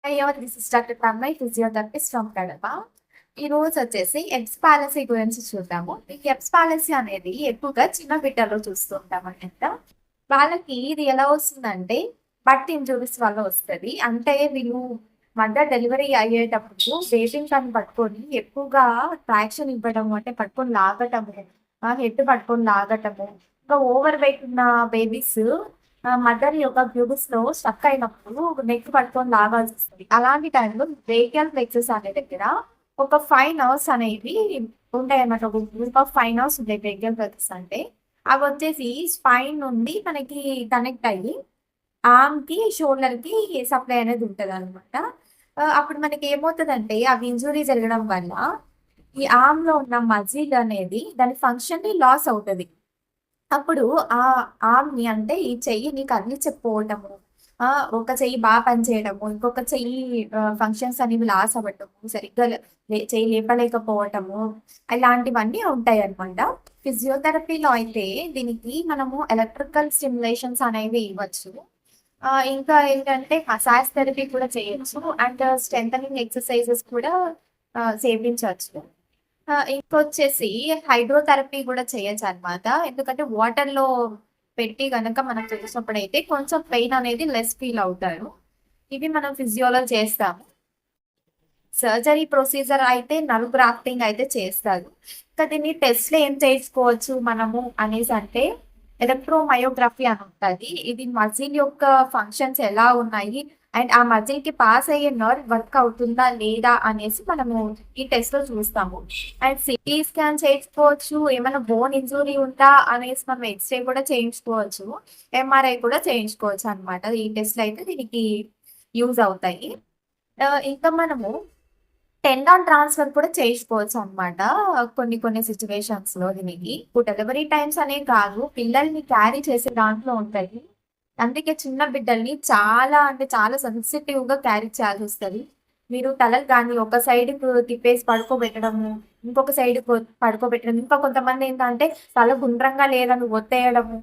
అయ్యో! This is doctor Tanmay physiotherapist from Kadapa. ఈరోజు వచ్చేసి ఎగ్స్ పాలసీ గురించి చూద్దాము. ఈ ఎగ్స్ పాలసీ అనేది ఎక్కువగా చిన్న బిడ్డల్లో చూస్తూ ఉంటామన్నమాట. వాళ్ళకి ఇది ఎలా వస్తుందంటే బర్త్ ఇంజ్యూరీస్ వల్ల వస్తది. అంటే వీళ్ళు మదర్ డెలివరీ అయ్యేటప్పుడు బేబీని తను పట్టుకొని ఎక్కువగా ట్రాక్షన్ ఇవ్వడము, అంటే పట్టుకొని లాగటము, హెడ్ పట్టుకొని లాగటము, ఇంకా ఓవర్ వెయిట్ ఉన్న బేబీస్ మదర్ యొక్క ప్యూబిస్‌లో స్టక్ అయినప్పుడు నెక్ పట్టుకొని లాగాల్సొస్తది. అలాంటి టైంలో బ్రేకియల్ ప్లెక్సస్ అనే దగ్గర ఒక 5 నర్వ్స్ అనేవి ఉంటాయన్నమాట. ఒక గ్రూప్ ఆఫ్ 5 నర్వ్స్ ఉంటాయి బ్రేకియల్ ప్లెక్సస్ అంటే. అవొచ్చేసి స్పైన్ నుండి మనకి కనెక్ట్ అయ్యి ఆర్మ్‌కి, షోల్డర్‌కి సప్లై అనేది ఉంటదనమాట. అప్పుడు మనకేమవుతదంటే అవి ఇంజ్యూరీ జరగడం వల్ల ఈ ఆర్మ్‌లో ఉన్న మజిల్ అనేది దాని ఫంక్షన్‌ని లాస్ అవుతది. అప్పుడు ఆ ఆర్మ్‌ని, అంటే ఈ చెయ్యిని కదిలించకపోవటము, ఒక చెయ్యి పనిచేయడము, ఇంకొక చెయ్యి ఫంక్షన్స్ అనేవి లాస్ అవ్వటము, సరిగ్గా చెయ్యి లేపలేకపోవటము, ఇలాంటివన్నీ ఉంటాయన్నమాట. ఫిజియోథెరపీలో అయితే దీనికి మనము ఎలక్ట్రికల్ స్టిమ్యులేషన్స్ అనేవి ఇవ్వచ్చు. ఇంకా ఏంటంటే మసాజ్ థెరపీ కూడా చేయొచ్చు. అండ్ స్ట్రెంథెనింగ్ ఎక్సర్‌సైజెస్ కూడా చేపించొచ్చు. ఇంకొచ్చేసి హైడ్రోథెరపీ గూడా చేయొచ్చనమాట. ఎందుకంటే వాటర్‌లో పెట్టి గనక మనం చేసినప్పుడైతే కొంచెం పెయిన్ అనేది లెస్ ఫీల్ అవుతారు. ఇవి మనం ఫిజియోలో చేస్తాము. సర్జరీ ప్రొసీజర్ అయితే నర్వ్ గ్రాఫ్టింగ్ అయితే చేస్తారు. ఇంకా దీన్ని టెస్ట్‌లో ఏం చేసుకోవచ్చు మనము అనేసంటే ఎలక్ట్రోమయోగ్రఫీ అని ఉంటది. ఇది మజిల్ యొక్క ఫంక్షన్స్ ఎలా ఉన్నాయి అండ్ ఆ మజిల్‌కి పాస్ అయ్యే నర్వ్ వర్క్ అవుతుందా లేదా అనేసి మనము ఈ టెస్ట్‌లో చూస్తాము. అండ్ సిటీ స్కాన్ చేయించుకోవచ్చు. ఏమైనా బోన్ ఇంజ్యూరీ ఉందా అనేసి మనం ఎక్స్‌రే కూడా చేయించుకోవచ్చు. ఎంఆర్ఐ కూడా చేయించుకోవచ్చు అన్నమాట. ఈ టెస్ట్‌లు అయితే దీనికి యూజ్ అవుతాయి. ఇంకా మనము టెండాన్ ట్రాన్స్‌ఫర్ కూడా చేయించుకోవచ్చనమాట. కొన్ని కొన్ని సిట్యుయేషన్స్‌లో దీనికి. ఇప్పుడు డెలివరీ టైమ్స్ అనే కాదు, పిల్లల్ని క్యారీ చేసే దాంట్లో ఉంటాయి. అందుకే చిన్న బిడ్డల్ని చాలా, అంటే చాలా సెన్సిటివ్‌గా క్యారీ చేయాల్సొస్తది. మీరు తలకి గాని ఒక సైడ్‌కు తిప్పేసి పడుకోబెట్టడము, ఇంకొక సైడ్‌కు పడుకోబెట్టడం. ఇంకా కొంతమందేంటంటే తల గుండ్రంగా లేదని ఒత్తేయడము,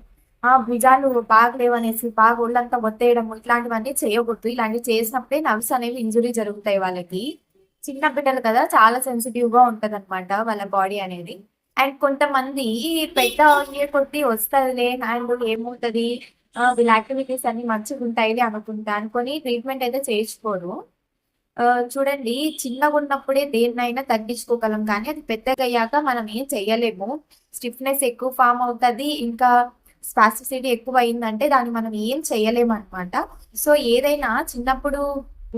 భుజాలు బాగలేవనేసి బాగా ఒళ్ళంతా ఒత్తేయడము, ఇట్లాంటివన్నీ చేయకూడదు. ఇలాంటివి చేసినప్పుడే నర్వ్స్ అనేవి ఇంజ్యూరీ జరుగుతాయి వాళ్ళకి. చిన్న బిడ్డలు కదా! చాలా సెన్సిటివ్‌గా ఉంటదనమాట వాళ్ళ బాడీ అనేది. అండ్ కొంతమంది పెద్ద అయ్యే కొద్దీ వస్తదిలే అండ్ ఏమవుతది, వీళ్ళ యాక్టివిటీస్ అన్నీ మంచిగుంటాయిలే అనుకొని ట్రీట్మెంట్ అయితే చేయించుకోరు. చూడండి, చిన్నగున్నప్పుడే దేన్నైనా తగ్గించుకోగలం కానీ అది పెద్దగయ్యాక మనం ఏం చెయ్యలేము. స్టిఫ్‌నెస్ ఎక్కువ ఫార్మ్ అవుతది. ఇంకా స్పాస్టిసిటీ ఎక్కువయిందంటే దాన్ని మనం ఏం చేయలేమనమాట. సో, ఏదైనా చిన్నప్పుడు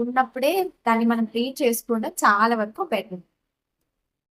ఉన్నప్పుడే దాన్ని మనం ట్రీట్ చేసుకోవడం చాలా వరకు బెటర్.